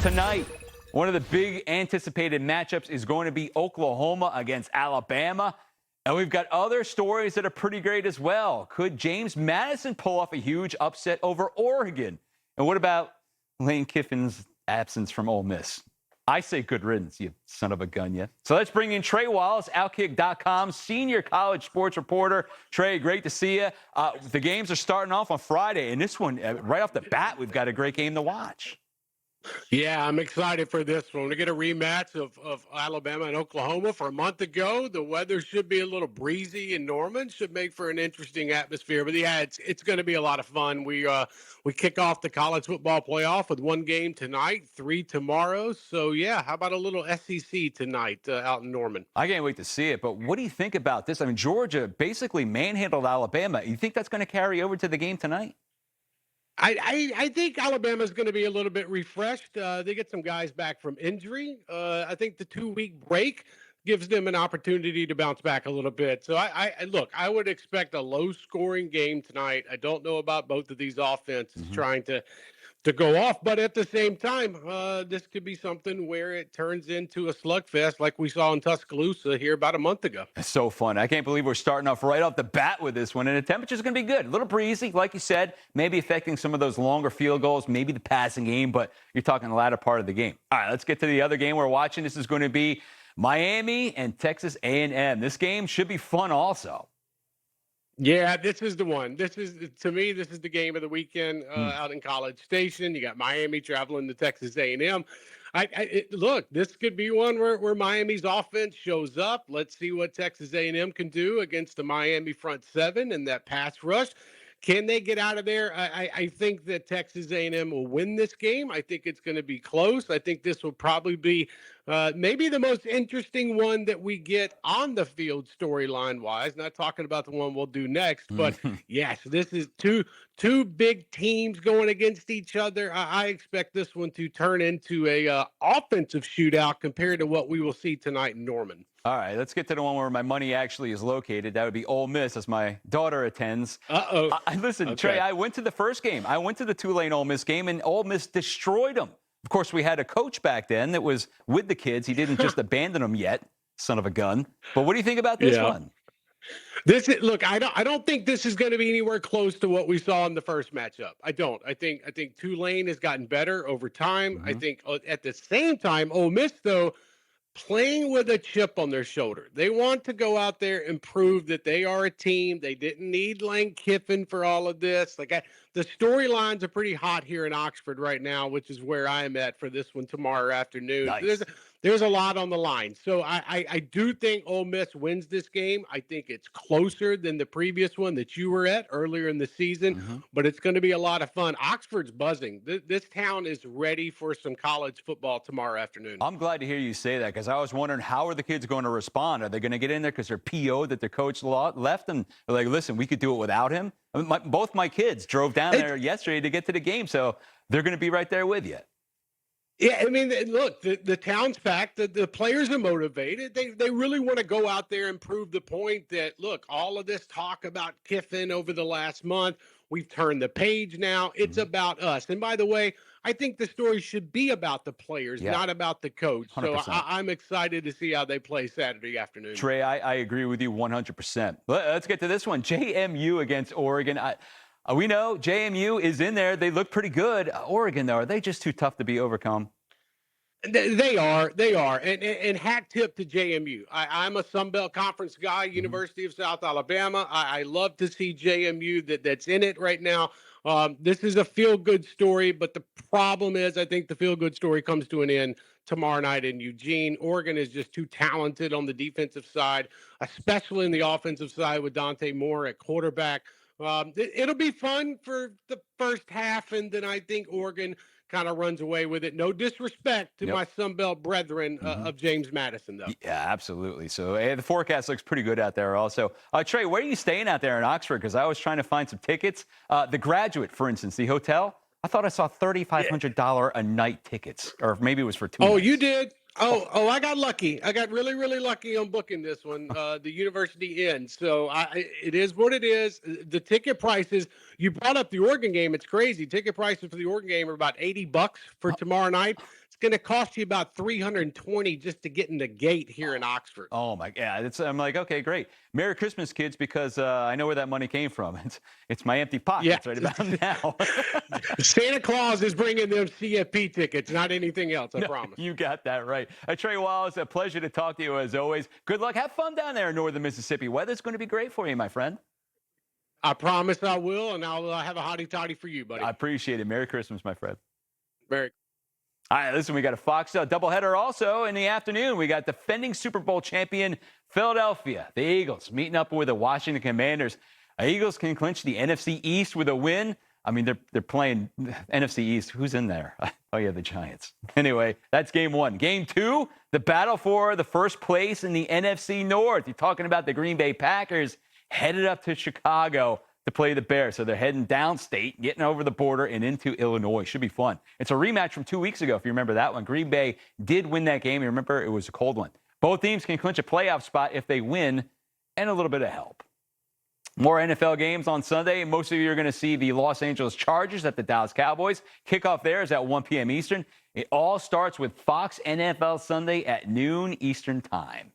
Tonight, one of the big anticipated matchups is going to be Oklahoma against Alabama. And we've got other stories that are pretty great as well. Could James Madison pull off a huge upset over Oregon? And what about Lane Kiffin's absence from Ole Miss? I say good riddance, you son of a gun, yeah. So let's bring in Trey Wallace, Outkick.com, senior college sports reporter. Trey, great to see you. The games are starting off on Friday, and this one, right off the bat, we've got a great game to watch. Yeah, I'm excited for this one. We get a rematch of Alabama and Oklahoma for a month ago. The weather should be a little breezy in Norman, should make for an interesting atmosphere. But yeah, it's going to be a lot of fun. We kick off the college football playoff with one game tonight, 3 tomorrow. So yeah, how about a little SEC tonight out in Norman? I can't wait to see it. But what do you think about this? I mean, Georgia basically manhandled Alabama. You think that's going to carry over to the game tonight? I think Alabama's going to be a little bit refreshed. They get some guys back from injury. I think the 2-week break gives them an opportunity to bounce back a little bit. So look, I would expect a low-scoring game tonight. I don't know about both of these offenses trying to go off, but at the same time, this could be something where it turns into a slugfest like we saw in Tuscaloosa here about a month ago. It's so fun. I can't believe we're starting off right off the bat with this one, and the temperature's going to be good. A little breezy, like you said, maybe affecting some of those longer field goals, maybe the passing game, but you're talking the latter part of the game. All right, let's get to the other game we're watching. This is going to be Miami and Texas A&M. This game should be fun also. Yeah, this is the one. To me, this is the game of the weekend out in College Station. You got Miami traveling to Texas A&M. Look, this could be one where Miami's offense shows up. Let's see what Texas A&M can do against the Miami front seven and that pass rush. Can they get out of there? I think that Texas A&M will win this game. I think it's going to be close. I think this will probably be maybe the most interesting one that we get on the field storyline-wise. Not talking about the one we'll do next, but yes, this is two big teams going against each other. I expect this one to turn into a offensive shootout compared to what we will see tonight in Norman. All right, let's get to the one where my money actually is located. That would be Ole Miss, as my daughter attends. Listen, okay. Trey, I went to the first game. I went to the Tulane-Ole Miss game, and Ole Miss destroyed them. Of course, we had a coach back then that was with the kids. He didn't just abandon them yet, son of a gun. But what do you think about this one? Look, I don't think this is going to be anywhere close to what we saw in the first matchup. I don't. I think Tulane has gotten better over time. I think at the same time, Ole Miss, though, playing with a chip on their shoulder. They want to go out there and prove that they are a team. They didn't need Lane Kiffin for all of this. The storylines are pretty hot here in Oxford right now, which is where I am at for this one tomorrow afternoon. Nice. There's a lot on the line. So I do think Ole Miss wins this game. I think it's closer than the previous one that you were at earlier in the season, but it's going to be a lot of fun. Oxford's buzzing. This town is ready for some college football tomorrow afternoon. I'm glad to hear you say that, because I was wondering, how are the kids going to respond? Are they going to get in there because they're PO'd that their coach left and they're like, listen, we could do it without him? I mean, both my kids drove down there yesterday to get to the game, so they're going to be right there with you. Yeah, I mean, look, the town's packed. The players are motivated. They really want to go out there and prove the point that, look, all of this talk about Kiffin over the last month, we've turned the page now. It's about us. And by the way, I think the story should be about the players, not about the coach. 100%. So I'm excited to see how they play Saturday afternoon. Trey, I agree with you 100%. Let's get to this one. JMU against Oregon. We know JMU is in there. They look pretty good. Oregon, though, are they just too tough to be overcome? They are. And hat tip to JMU. I'm a Sun Belt Conference guy, University of South Alabama. I love to see JMU that's in it right now. This is a feel-good story, but the problem is I think the feel-good story comes to an end tomorrow night in Eugene. Oregon is just too talented on the defensive side, especially in the offensive side with Dante Moore at quarterback. It'll be fun for the first half, and then I think Oregon kind of runs away with it. No disrespect to my Sun Belt brethren of James Madison, though. Yeah, absolutely. So the forecast looks pretty good out there also. Trey, where are you staying out there in Oxford? Because I was trying to find some tickets. The Graduate, for instance, the hotel, I thought I saw $3,500 a night tickets, or maybe it was for 2 nights. Oh, you did? Oh, I got lucky. I got really, really lucky on booking this one, the University Inn. So it is what it is. The ticket prices, you brought up the Oregon game. It's crazy. Ticket prices for the Oregon game are about $80 for tomorrow night. going to cost you about $320 just to get in the gate here in Oxford. Oh my, yeah. I'm like, okay, great. Merry Christmas, kids, because I know where that money came from. It's my empty Yeah. pockets right about now. Santa Claus is bringing them CFP tickets, not anything else, I promise. You got that right. Trey Wallace, a pleasure to talk to you as always. Good luck. Have fun down there in northern Mississippi. Weather's going to be great for you, my friend. I promise I will, and I'll have a hottie toddy for you, buddy. I appreciate it. Merry Christmas, my friend. Merry. All right, listen, we got a Fox doubleheader also in the afternoon. We got defending Super Bowl champion Philadelphia, the Eagles, meeting up with the Washington Commanders. Eagles can clinch the NFC East with a win. I mean, they're playing NFC East. Who's in there? Oh, yeah, the Giants. Anyway, that's game one. Game two, the battle for the first place in the NFC North. You're talking about the Green Bay Packers headed up to Chicago to play the Bears. So they're heading downstate, getting over the border and into Illinois. Should be fun. It's a rematch from 2 weeks ago, if you remember that one. Green Bay did win that game. You remember it was a cold one. Both teams can clinch a playoff spot if they win and a little bit of help. More NFL games on Sunday. Most of you are going to see the Los Angeles Chargers at the Dallas Cowboys. Kickoff there is at 1 p.m. Eastern. It all starts with Fox NFL Sunday at noon Eastern time.